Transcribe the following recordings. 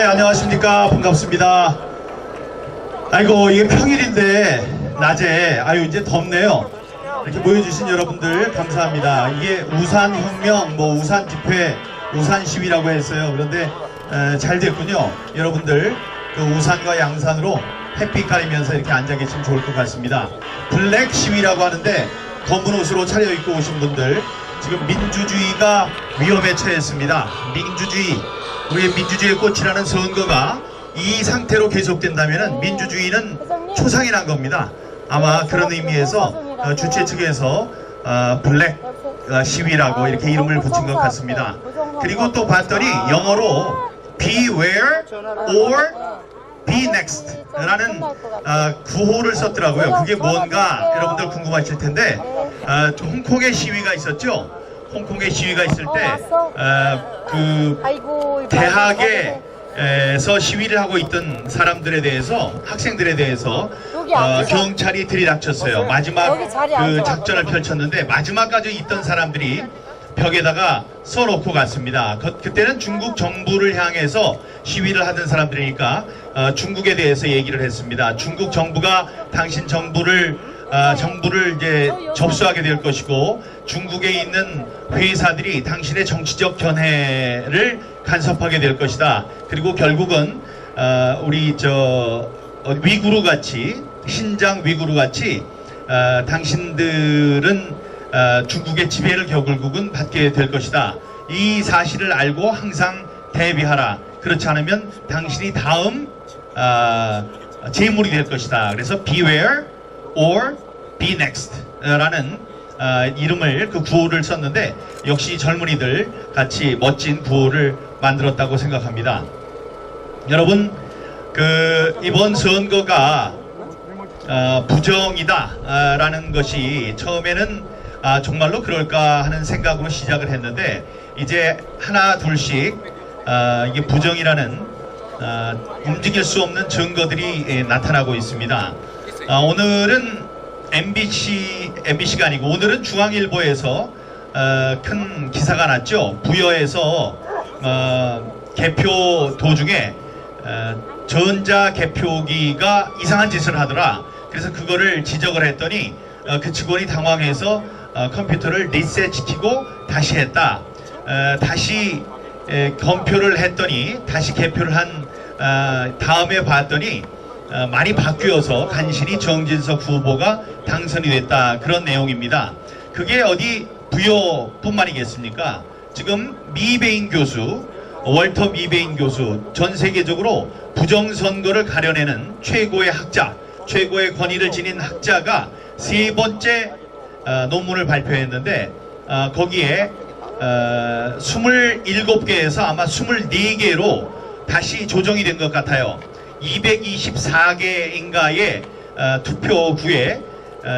안녕하십니까. 반갑습니다. 아이고, 이게 평일인데 낮에 이제 덥네요. 이렇게 모여주신 여러분들 감사합니다. 이게 우산혁명, 우산집회, 우산시위라고 했어요. 그런데 잘 됐군요. 여러분들 그 우산과 양산으로 햇빛 가리면서 이렇게 앉아 계시면 좋을 것 같습니다. 블랙 시위라고 하는데 검은 옷으로 차려입고 오신 분들, 지금 민주주의가 위험에 처했습니다. 민주주의, 우리의 민주주의의 꽃이라는 선거가 이 상태로 계속된다면 민주주의는 초상이 난 겁니다. 아마 그런 의미에서 주최 측에서 블랙 시위라고 이렇게 이름을 붙인 것 같습니다. 그리고 또 봤더니 영어로 beware or be next 라는 구호를 썼더라고요. 그게 뭔가 여러분들 궁금하실 텐데, 홍콩의 시위가 있었죠. 홍콩의 시위가 있을 때 그 대학에서 시위를 하고 있던 사람들에 대해서, 학생들에 대해서 경찰이 들이닥쳤어요. 마지막 그 작전을 펼쳤는데 마지막까지 있던 사람들이 벽에다가 써놓고 갔습니다. 그때는 중국 정부를 향해서 시위를 하던 사람들이니까 중국에 대해서 얘기를 했습니다. 중국 정부가 당신 정부를 이제 접수하게 될 것이고, 중국에 있는 회사들이 당신의 정치적 견해를 간섭하게 될 것이다. 그리고 결국은 우리 위구르 같이, 신장 위구르 같이 당신들은 중국의 지배를 결국은 받게 될 것이다. 이 사실을 알고 항상 대비하라. 그렇지 않으면 당신이 다음 재물이 될 것이다. 그래서 beware or be next 라는 이름을, 그 구호를 썼는데 역시 젊은이들 같이 멋진 구호를 만들었다고 생각합니다. 여러분, 이번 선거가 부정이다 라는 것이 처음에는 정말로 그럴까 하는 생각으로 시작을 했는데, 이제 하나 둘씩 이게 부정이라는 움직일 수 없는 증거들이 나타나고 있습니다. 오늘은 MBC가 아니고 오늘은 중앙일보에서 큰 기사가 났죠. 부여에서 개표 도중에 전자 개표기가 이상한 짓을 하더라. 그래서 그거를 지적을 했더니 그 직원이 당황해서 컴퓨터를 리셋시키고 다시 했다. 다시 검표를 했더니, 다시 개표를 한 다음에 봤더니 많이 바뀌어서 간신히 정진석 후보가 당선이 됐다. 그런 내용입니다. 그게 어디 부여뿐만이겠습니까? 지금 미베인 교수, 월터 미베인 교수, 전 세계적으로 부정선거를 가려내는 최고의 학자, 최고의 권위를 지닌 학자가 세 번째 논문을 발표했는데, 거기에 27개에서 아마 24개로 다시 조정이 된 것 같아요. 224개인가의 투표구에,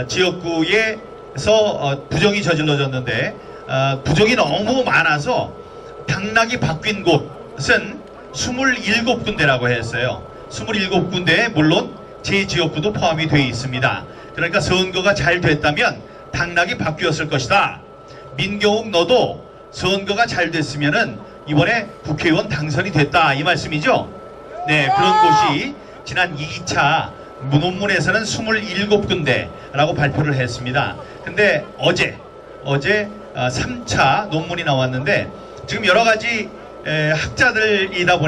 지역구에서 부정이 저질러졌는데, 부정이 너무 많아서 당락이 바뀐 곳은 27군데라고 했어요. 27군데에 물론 제 지역구도 포함이 되어 있습니다. 그러니까 선거가 잘 됐다면 당락이 바뀌었을 것이다. 민경욱, 너도 선거가 잘 됐으면은 이번에 국회의원 당선이 됐다, 이 말씀이죠. 네, 그런 곳이 지난 2차 논문에서는 27군데라고 발표를 했습니다. 근데 어제 3차 논문이 나왔는데, 지금 여러 가지 학자다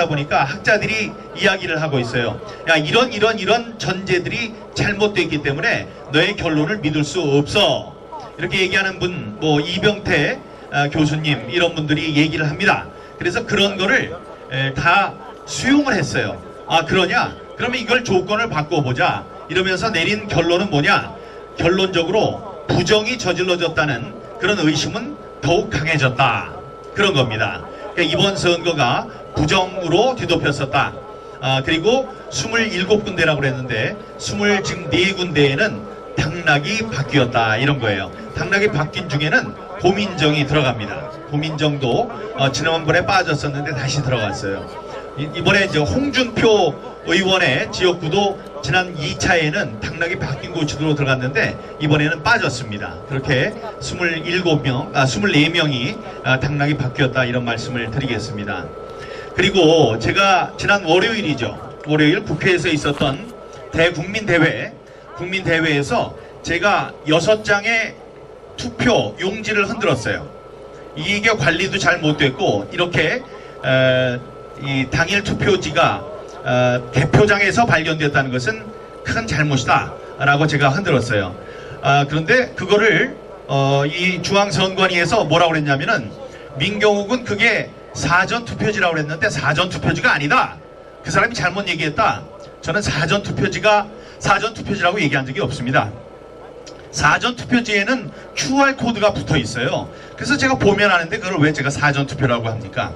보니까 학자들이 이야기를 하고 있어요. 야, 이런 전제들이 잘못되기 때문에 너의 결론을 믿을 수 없어. 이렇게 얘기하는 분, 이병태 교수님, 이런 분들이 얘기를 합니다. 그래서 그런 거를 다 수용을 했어요. 아, 그러냐? 그러면 이걸 조건을 바꿔보자. 이러면서 내린 결론은 뭐냐? 결론적으로 부정이 저질러졌다는 그런 의심은 더욱 강해졌다. 그런 겁니다. 그러니까 이번 선거가 부정으로 뒤덮였었다. 그리고 27군데라고 그랬는데 지금 4군데에는 당락이 바뀌었다, 이런 거예요. 당락이 바뀐 중에는 고민정이 들어갑니다. 고민정도 지난번에 빠졌었는데 다시 들어갔어요. 이번에 이제 홍준표 의원의 지역구도 지난 2차에는 당락이 바뀐 곳으로 들어갔는데 이번에는 빠졌습니다. 그렇게 24명이 당락이 바뀌었다, 이런 말씀을 드리겠습니다. 그리고 제가 지난 월요일이죠. 월요일 국회에서 있었던 국민대회에서 제가 6장의 투표 용지를 흔들었어요. 이게 관리도 잘 못됐고 이렇게 이 당일 투표지가 개표장에서 발견됐다는 것은 큰 잘못이다 라고 제가 흔들었어요. 그런데 그거를 이 중앙선관위에서 뭐라고 그랬냐면은 민경욱은 그게 사전투표지라고 그랬는데 사전투표지가 아니다. 그 사람이 잘못 얘기했다. 저는 사전투표지라고 얘기한 적이 없습니다. 사전투표지에는 QR코드가 붙어 있어요. 그래서 제가 보면 하는데 그걸 왜 제가 사전투표라고 합니까?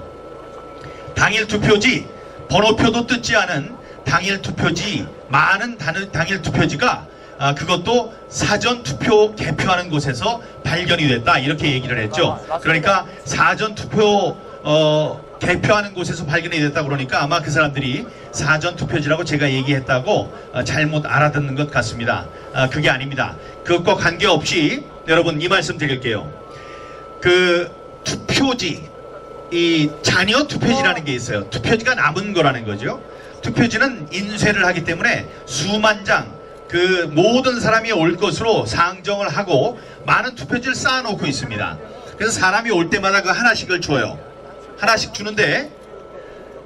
당일 투표지, 번호표도 뜯지 않은 당일 투표지, 많은 당일 투표지가 그것도 사전투표 개표하는 곳에서 발견이 됐다. 이렇게 얘기를 했죠. 그러니까 사전투표 개표하는 곳에서 발견이 됐다 그러니까 아마 그 사람들이 사전투표지라고 제가 얘기했다고 잘못 알아듣는 것 같습니다. 그게 아닙니다. 그것과 관계없이 여러분 이 말씀 드릴게요. 그 투표지, 이 잔여 투표지라는 게 있어요. 투표지가 남은 거라는 거죠. 투표지는 인쇄를 하기 때문에 수만 장, 그 모든 사람이 올 것으로 상정을 하고 많은 투표지를 쌓아놓고 있습니다. 그래서 사람이 올 때마다 그 하나씩을 줘요. 하나씩 주는데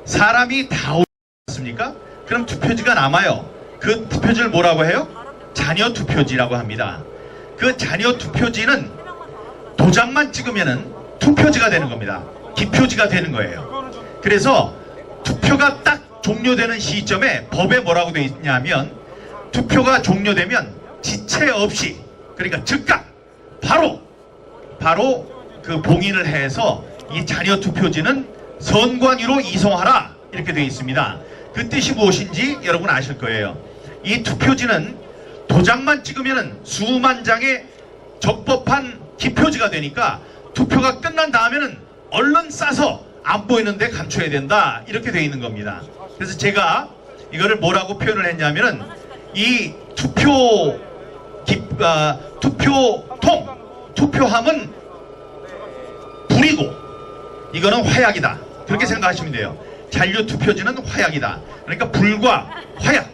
사람이 다 오지 않습니까? 그럼 투표지가 남아요. 그 투표지를 뭐라고 해요? 잔여 투표지라고 합니다. 그 잔여 투표지는 도장만 찍으면은 투표지가 되는 겁니다. 기표지가 되는 거예요. 그래서 투표가 딱 종료되는 시점에 법에 뭐라고 되어 있냐면 투표가 종료되면 지체 없이, 그러니까 즉각 바로 그 봉인을 해서 이 잔여 투표지는 선관위로 이송하라 이렇게 되어 있습니다. 그 뜻이 무엇인지 여러분 아실 거예요. 이 투표지는 도장만 찍으면 수만 장의 적법한 기표지가 되니까 투표가 끝난 다음에는 얼른 싸서 안 보이는데 감춰야 된다 이렇게 되어 있는 겁니다. 그래서 제가 이거를 뭐라고 표현을 했냐면은 이 투표함은 불이고 이거는 화약이다. 그렇게 생각하시면 돼요. 잔여투표지는 화약이다. 그러니까 불과 화약,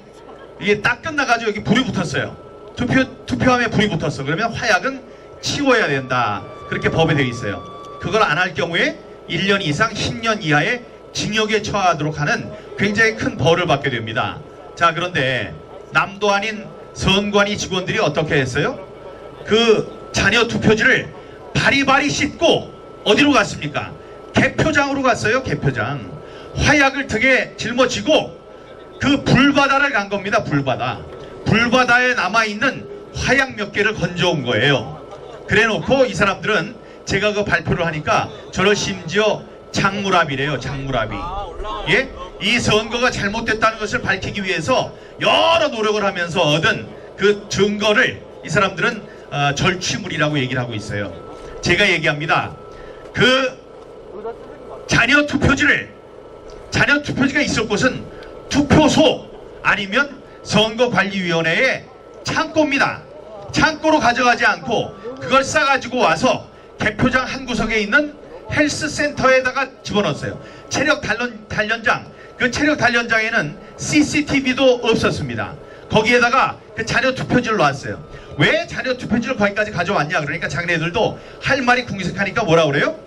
이게 딱 끝나가지고 여기 불이 붙었어요. 투표함에 불이 붙었어. 그러면 화약은 치워야 된다. 그렇게 법에 되어 있어요. 그걸 안 할 경우에 1년 이상 10년 이하의 징역에 처하도록 하는 굉장히 큰 벌을 받게 됩니다. 자, 그런데 남도 아닌 선관위 직원들이 어떻게 했어요? 그 잔여 투표지를 바리바리 씻고 어디로 갔습니까? 개표장으로 갔어요. 개표장. 화약을 등에 짊어지고 그 불바다를 간 겁니다. 불바다에 남아있는 화약 몇 개를 건져온 거예요. 그래놓고 이 사람들은 제가 그 발표를 하니까 저를 심지어 장물합이래요. 장물합이. 예? 이 선거가 잘못됐다는 것을 밝히기 위해서 여러 노력을 하면서 얻은 그 증거를 이 사람들은 절취물이라고 얘기를 하고 있어요. 제가 얘기합니다. 그 잔여 투표지가 있을 곳은 투표소 아니면 선거관리위원회의 창고입니다. 창고로 가져가지 않고 그걸 싸가지고 와서 개표장 한 구석에 있는 헬스센터에다가 집어넣었어요. 체력 단련장, 그 체력 단련장에는 CCTV도 없었습니다. 거기에다가 그 잔여 투표지를 놨어요. 왜 잔여 투표지를 거기까지 가져왔냐? 그러니까 자기네들도 할 말이 궁색하니까 뭐라 그래요?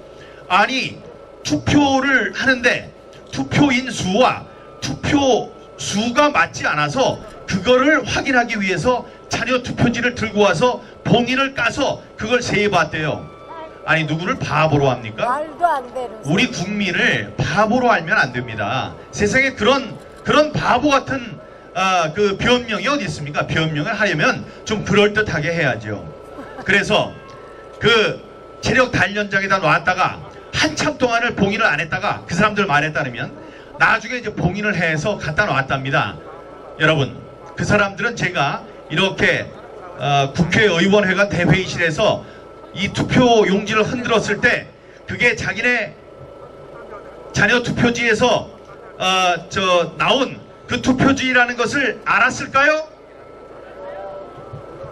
아니, 투표를 하는데 투표인 수와 투표 수가 맞지 않아서 그거를 확인하기 위해서 잔여 투표지를 들고 와서 봉인을 까서 그걸 세해봤대요. 아니, 누구를 바보로 합니까? 말도 안 되는 우리 국민을 바보로 알면 안 됩니다. 세상에 그런 바보 같은 그 변명이 어디 있습니까? 변명을 하려면 좀 그럴듯하게 해야죠. 그래서 그 체력 단련장에다 놨다가 한참 동안을 봉인을 안 했다가 그 사람들 말에 따르면 나중에 이제 봉인을 해서 갖다 놨답니다. 여러분, 그 사람들은 제가 이렇게 국회의원회관 대회의실에서 이 투표 용지를 흔들었을 때 그게 자기네 잔여 투표지에서 나온 그 투표지라는 것을 알았을까요?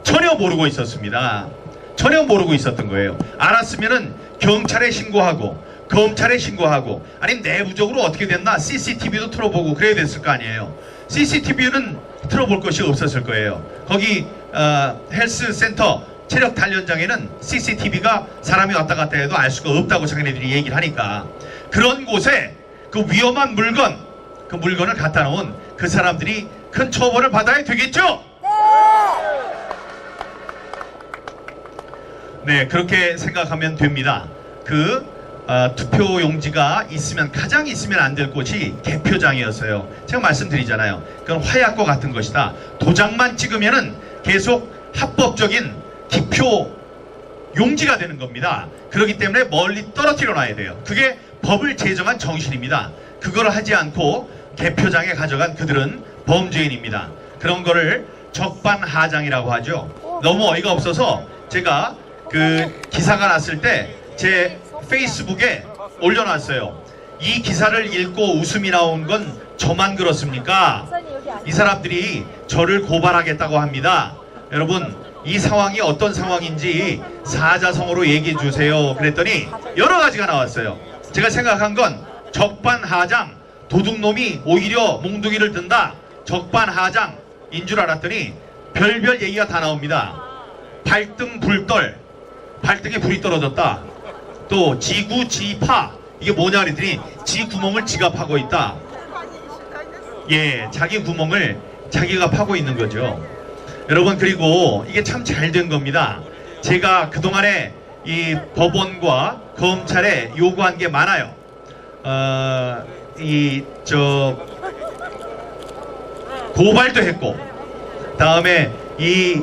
전혀 모르고 있었습니다. 전혀 모르고 있었던 거예요. 알았으면은 경찰에 신고하고 검찰에 신고하고 아니면 내부적으로 어떻게 됐나 CCTV도 틀어보고 그래야 됐을 거 아니에요. CCTV는 틀어볼 것이 없었을 거예요. 거기 헬스센터 체력 단련장에는 CCTV가 사람이 왔다 갔다 해도 알 수가 없다고 자기네들이 얘기를 하니까 그런 곳에 그 위험한 물건, 그 물건을 갖다 놓은 그 사람들이 큰 처벌을 받아야 되겠죠? 네, 그렇게 생각하면 됩니다. 투표용지가 가장 있으면 안 될 곳이 개표장이었어요. 제가 말씀드리잖아요. 그건 화약과 같은 것이다. 도장만 찍으면은 계속 합법적인 기표 용지가 되는 겁니다. 그렇기 때문에 멀리 떨어뜨려 놔야 돼요. 그게 법을 제정한 정신입니다. 그걸 하지 않고 개표장에 가져간 그들은 범죄인입니다. 그런 거를 적반하장이라고 하죠. 너무 어이가 없어서 제가 그 기사가 났을 때 제 페이스북에 올려놨어요. 이 기사를 읽고 웃음이 나온 건 저만 그렇습니까? 이 사람들이 저를 고발하겠다고 합니다. 여러분, 이 상황이 어떤 상황인지 사자성어로 얘기해 주세요. 그랬더니 여러 가지가 나왔어요. 제가 생각한 건 적반하장, 도둑놈이 오히려 몽둥이를 든다, 적반하장인 줄 알았더니 별별 얘기가 다 나옵니다. 발등 불떨, 발등에 불이 떨어졌다. 또 지구지파, 이게 뭐냐 그랬더니 지 구멍을 지가 파고 있다. 예, 자기 구멍을 자기가 파고 있는 거죠. 여러분, 그리고 이게 참 잘 된 겁니다. 제가 그동안에 이 법원과 검찰에 요구한 게 많아요. 고발도 했고, 다음에 이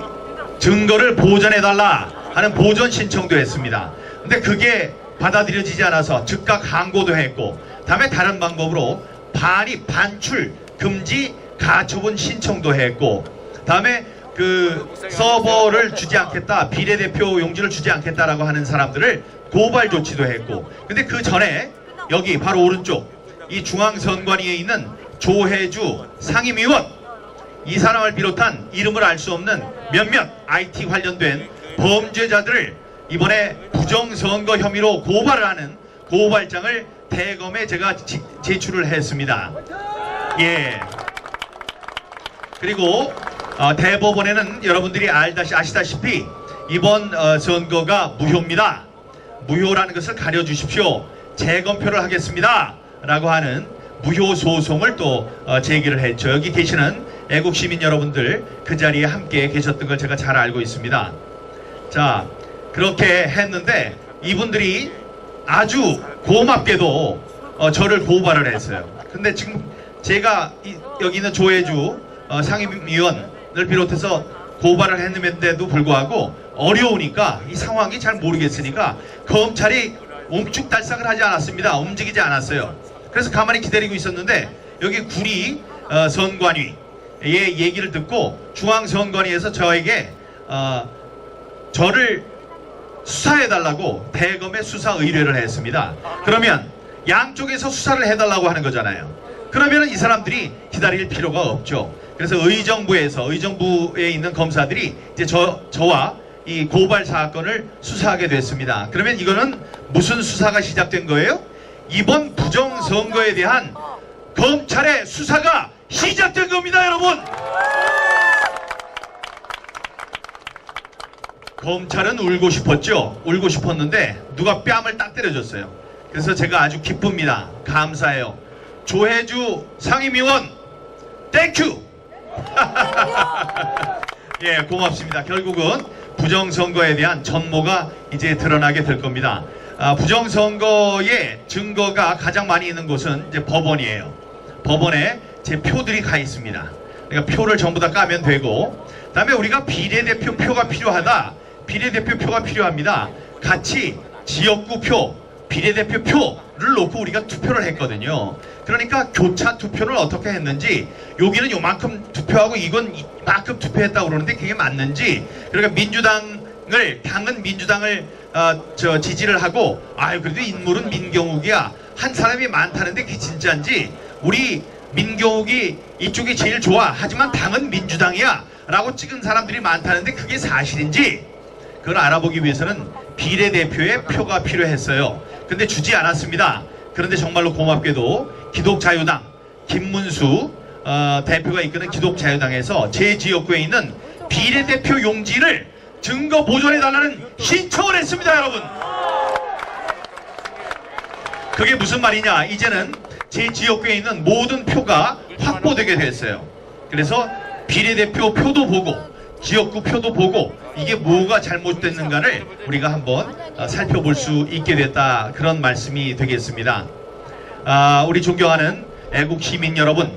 증거를 보전해달라 하는 보전 신청도 했습니다. 근데 그게 받아들여지지 않아서 즉각 항고도 했고, 다음에 다른 방법으로 반출 금지 가처분 신청도 했고, 다음에 그 서버를 주지 않겠다, 비례대표 용지를 주지 않겠다라고 하는 사람들을 고발 조치도 했고, 근데 그 전에 여기 바로 오른쪽 이 중앙선관위에 있는 조혜주 상임위원, 이 사람을 비롯한 이름을 알 수 없는 몇몇 IT 관련된 범죄자들을 이번에 부정선거 혐의로 고발을 하는 고발장을 대검에 제가 제출을 했습니다. 예. 그리고 대법원에는 여러분들이 아시다시피 이번 선거가 무효입니다. 무효라는 것을 가려주십시오. 재검표를 하겠습니다. 라고 하는 무효 소송을 또 제기를 했죠. 여기 계시는 애국시민 여러분들 그 자리에 함께 계셨던 걸 제가 잘 알고 있습니다. 자, 그렇게 했는데 이분들이 아주 고맙게도 저를 고발을 했어요. 근데 지금 제가 여기 있는 조혜주 상임위원을 비롯해서 고발을 했는데도 불구하고 어려우니까 이 상황이 잘 모르겠으니까 검찰이 옴쭉달싹을 하지 않았습니다. 움직이지 않았어요. 그래서 가만히 기다리고 있었는데 여기 구리 선관위의 얘기를 듣고 중앙선관위에서 저에게 저를 수사해달라고 대검에 수사 의뢰를 했습니다. 그러면 양쪽에서 수사를 해달라고 하는 거잖아요. 그러면 이 사람들이 기다릴 필요가 없죠. 그래서 의정부에 있는 검사들이 이제 저와 이 고발 사건을 수사하게 됐습니다. 그러면 이거는 무슨 수사가 시작된 거예요? 이번 부정선거에 대한 검찰의 수사가 시작된 겁니다, 여러분. 검찰은 울고 싶었죠. 울고 싶었는데 누가 뺨을 딱 때려줬어요. 그래서 제가 아주 기쁩니다. 감사해요. 조혜주 상임위원 땡큐. 예, 고맙습니다. 결국은 부정선거에 대한 전모가 이제 드러나게 될 겁니다. 부정선거의 증거가 가장 많이 있는 곳은 이제 법원이에요. 법원에 제 표들이 가 있습니다. 그러니까 표를 전부 다 까면 되고, 그 다음에 우리가 비례대표 표가 필요하다. 비례대표 표가 필요합니다. 같이 지역구 표, 비례대표 표를 놓고 우리가 투표를 했거든요. 그러니까 교차 투표를 어떻게 했는지, 여기는 요만큼 투표하고 이건 이만큼 투표했다고 그러는데 그게 맞는지, 그러니까 당은 민주당을 지지를 하고, 그래도 인물은 민경욱이야, 한 사람이 많다는데 그게 진짜인지, 우리 민경욱이 이쪽이 제일 좋아 하지만 당은 민주당이야 라고 찍은 사람들이 많다는데 그게 사실인지, 그걸 알아보기 위해서는 비례대표의 표가 필요했어요. 근데 주지 않았습니다. 그런데 정말로 고맙게도 기독자유당 김문수 대표가 이끄는 기독자유당에서 제 지역구에 있는 비례대표 용지를 증거 보존해달라는 신청을 했습니다, 여러분. 그게 무슨 말이냐? 이제는 제 지역구에 있는 모든 표가 확보되게 됐어요. 그래서 비례대표 표도 보고 지역구 표도 보고 이게 뭐가 잘못됐는가를 우리가 한번 살펴볼 수 있게 됐다, 그런 말씀이 되겠습니다. 우리 존경하는 애국시민 여러분,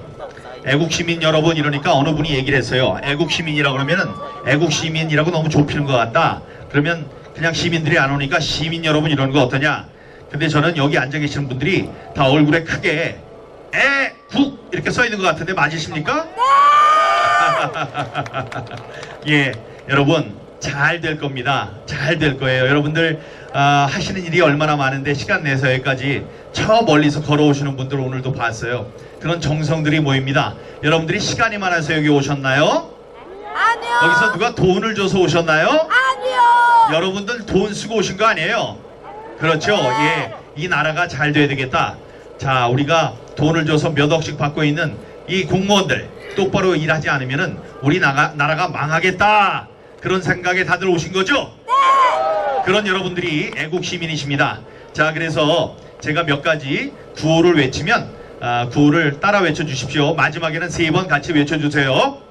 애국시민 여러분 이러니까 어느 분이 얘기를 했어요. 애국시민이라고 그러면은 애국시민이라고 너무 좁히는 것 같다. 그러면 그냥 시민들이 안 오니까 시민 여러분 이러는 거 어떠냐. 근데 저는 여기 앉아 계시는 분들이 다 얼굴에 크게 애국 이렇게 써 있는 것 같은데 맞으십니까? 예, 여러분 잘 될 겁니다. 잘 될 거예요. 여러분들 하시는 일이 얼마나 많은데 시간 내서 여기까지 저 멀리서 걸어오시는 분들 오늘도 봤어요. 그런 정성들이 모입니다. 여러분들이 시간이 많아서 여기 오셨나요? 아니요. 여기서 누가 돈을 줘서 오셨나요? 아니요. 여러분들 돈 쓰고 오신 거 아니에요? 그렇죠? 예, 이 나라가 잘 돼야 되겠다. 자, 우리가 돈을 줘서 몇 억씩 받고 있는 이 공무원들 똑바로 일하지 않으면은 우리 나라가 망하겠다, 그런 생각에 다들 오신 거죠? 네. 그런 여러분들이 애국 시민이십니다. 자, 그래서 제가 몇 가지 구호를 외치면 구호를 따라 외쳐주십시오. 마지막에는 3번 같이 외쳐주세요.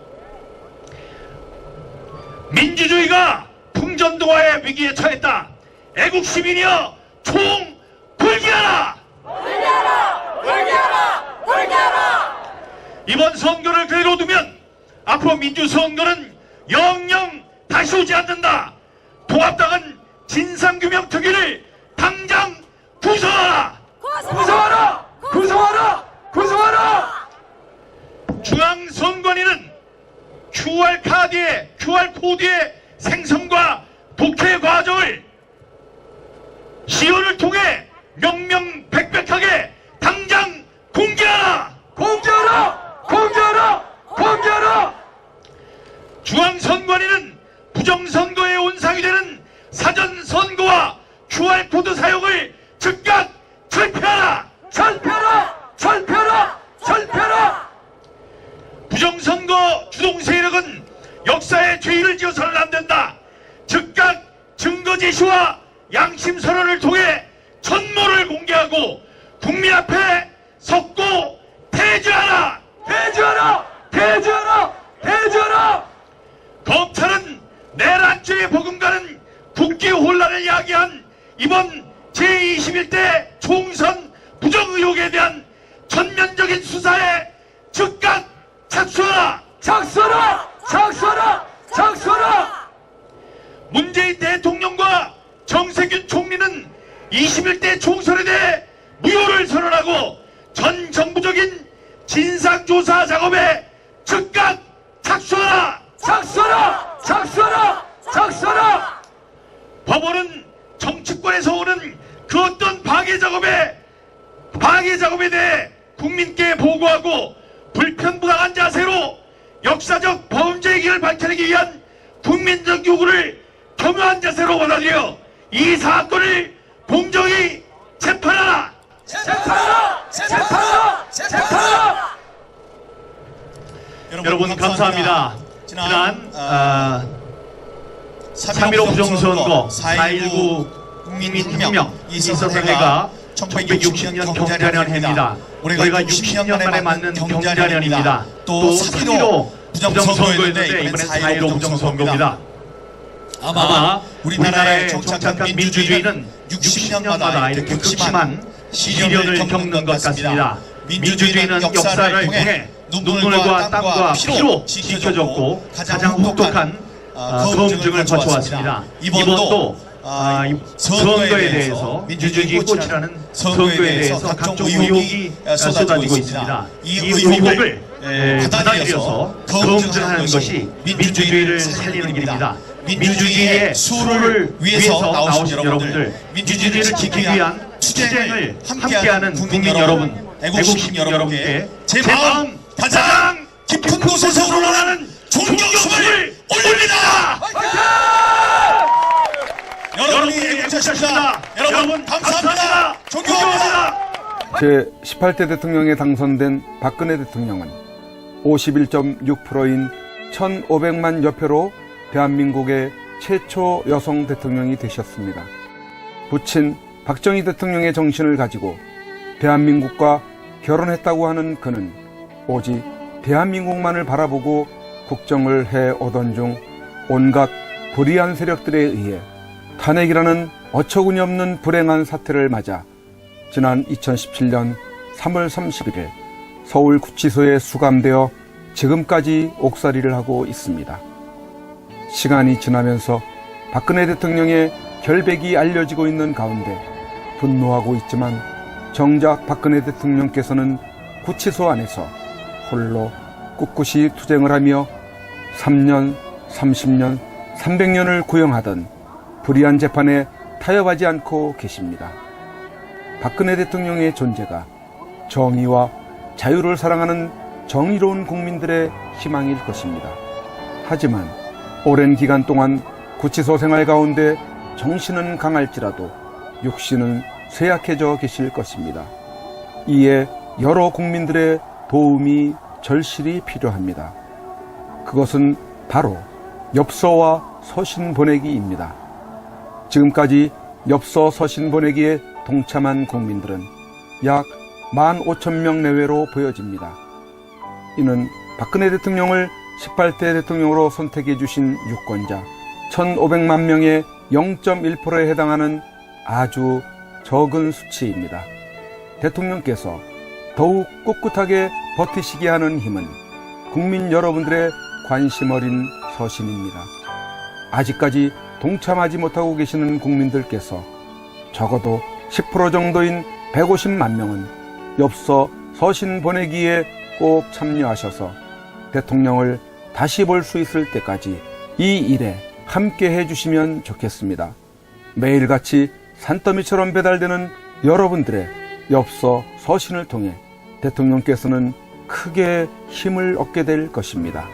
민주주의가 풍전등화의 위기에 처했다. 애국 시민이여 총 불기하라! 불겨라! 불겨라! 불겨라! 이번 선거를 그대로 두면 앞으로 민주선거는 영영 다시 오지 않는다. 통합당은 진상규명 특위를 당장 구성하라! 구성하라! 구성하라! 구성하라! 중앙선관위는 QR코드의 생성과 독해 과정을 시연을 통해 명명백백하게 당장 공개하라! 공개하라! 공개하라! 공개하라! 중앙선관위는 부정선거에 온상이 되는 사전선거와 QR코드 사용을 즉각 철폐하라! 철폐하라! 철폐하라! 철폐하라! 부정선거 주동 세력은 역사의 죄를 지어서는 안 된다. 즉각 증거 제시와 양심 선언을 통해 전모를 공개하고 국민 앞에 섰고 퇴주하라. 대주하라! 대주하라! 대주하라! 검찰은 내란죄에 버금가는 국기 혼란을 야기한 이번 제21대 총선 부정 의혹에 대한 전면적인 수사에 즉각 착수하라! 작수하라! 작수하라! 작수하라! 문재인 대통령과 정세균 총리는 21대 총선에 대해 무효를 선언하고 전 정부적인 진상조사 작업에 즉각 착수하라! 작수하라! 작수하라! 작수하라! 법원은 정치권에서 오는 그 어떤 파괴 작업에 대해 국민께 보고하고 불편부당한 자세로 역사적 범죄 행위를 밝혀내기 위한 국민적 요구를 겸허한 자세로 받아들여 이 사건을 공정히 재판하라! 재판하라! 재판하라! 재판하라! 여러분 감사합니다. 지난 3.15 부정선거 4.19 국민혁명 있어서 해가 1960년 경자년 해입니다. 우리가 60년 만에 맞는 경자년입니다. 또 3.15 부정선거였는데 이번엔 4.15 부정선거입니다. 아마 우리나라의 정착한 민주주의는 60년마다 이렇게 극심한 시련을 겪는 것 같습니다. 민주주의는 역사를 통해 눈물과 땀과 피로 지켜졌고 가장 혹독한 검증을 거쳐왔습니다. 이번도 선거에 대해서 민주주의 꽃이라는 선거에 대해서 각종 의혹이 쏟아지고 있습니다. 이 의혹을 받아들여서 검증하는 것이 민주주의를 살리는 길입니다. 민주주의의 수호를 위해서 나오신 여러분들, 민주주의를 지키기 위한 투쟁을 함께하는 국민 여러분, 애국시민 여러분께 제 마음 가장 깊은 곳에서 우러나는 존경심을 올립니다. 여러분이 애국자 마치겠습니다. 여러분 감사합니다. 존경합니다. 제18대 대통령에 당선된 박근혜 대통령은 51.6%인 1,500만 여표로 대한민국의 최초 여성 대통령이 되셨습니다. 부친 박정희 대통령의 정신을 가지고 대한민국과 결혼했다고 하는 그는 오직 대한민국만을 바라보고 국정을 해오던 중 온갖 불의한 세력들에 의해 탄핵이라는 어처구니 없는 불행한 사태를 맞아 지난 2017년 3월 31일 서울구치소에 수감되어 지금까지 옥살이를 하고 있습니다. 시간이 지나면서 박근혜 대통령의 결백이 알려지고 있는 가운데 분노하고 있지만 정작 박근혜 대통령께서는 구치소 안에서 홀로 꿋꿋이 투쟁을 하며 3년, 30년, 300년을 구형하던 불의한 재판에 타협하지 않고 계십니다. 박근혜 대통령의 존재가 정의와 자유를 사랑하는 정의로운 국민들의 희망일 것입니다. 하지만 오랜 기간 동안 구치소 생활 가운데 정신은 강할지라도 육신은 쇠약해져 계실 것입니다. 이에 여러 국민들의 도움이 절실히 필요합니다. 그것은 바로 엽서와 서신 보내기입니다. 지금까지 엽서 서신 보내기에 동참한 국민들은 약 15,000명 내외로 보여집니다. 이는 박근혜 대통령을 18대 대통령으로 선택해 주신 유권자 1,500만 명의 0.1%에 해당하는 아주 적은 수치입니다. 대통령께서 더욱 꿋꿋하게 버티시게 하는 힘은 국민 여러분들의 관심 어린 서신입니다. 아직까지 동참하지 못하고 계시는 국민들께서 적어도 10% 정도인 150만 명은 엽서 서신 보내기에 꼭 참여하셔서 대통령을 다시 볼 수 있을 때까지 이 일에 함께 해주시면 좋겠습니다. 매일같이 산더미처럼 배달되는 여러분들의 엽서 서신을 통해 대통령께서는 크게 힘을 얻게 될 것입니다.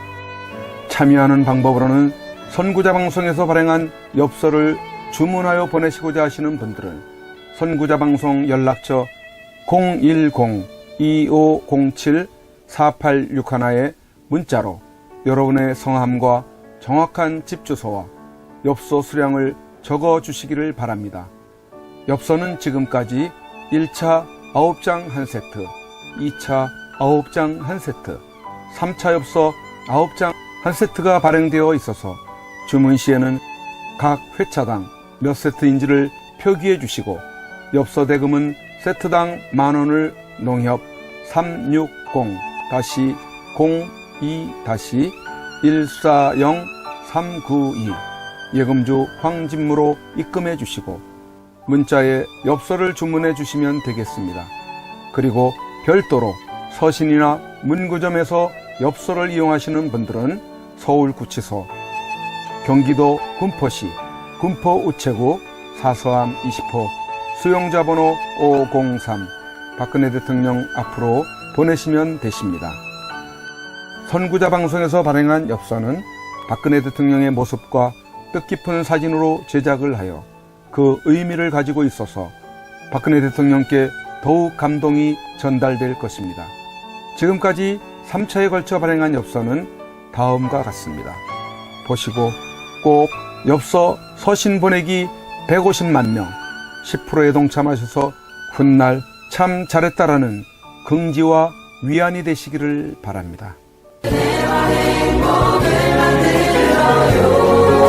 참여하는 방법으로는 선구자 방송에서 발행한 엽서를 주문하여 보내시고자 하시는 분들은 선구자 방송 연락처 010-2507-4861에 문자로 여러분의 성함과 정확한 집 주소와 엽서 수량을 적어 주시기를 바랍니다. 엽서는 지금까지 1차 9장 1세트, 2차 9장 1세트, 3차 엽서 9장 1세트가 발행되어 있어서 주문 시에는 각 회차당 몇 세트인지를 표기해 주시고 엽서 대금은 세트당 만원을 농협 360-02-140-392 예금주 황진무로 입금해 주시고 문자에 엽서를 주문해 주시면 되겠습니다. 그리고 별도로 서신이나 문구점에서 엽서를 이용하시는 분들은 서울구치소, 경기도 군포시 군포우체구 사서함 20호 수용자 번호 503 박근혜 대통령 앞으로 보내시면 되십니다. 선구자 방송에서 발행한 엽서는 박근혜 대통령의 모습과 뜻깊은 사진으로 제작을 하여 그 의미를 가지고 있어서 박근혜 대통령께 더욱 감동이 전달될 것입니다. 지금까지 3차에 걸쳐 발행한 엽서는 다음과 같습니다. 보시고 꼭 엽서 서신 보내기 150만 명 10%에 동참하셔서 훗날 참 잘했다라는 긍지와 위안이 되시기를 바랍니다. 행복을 만들어요.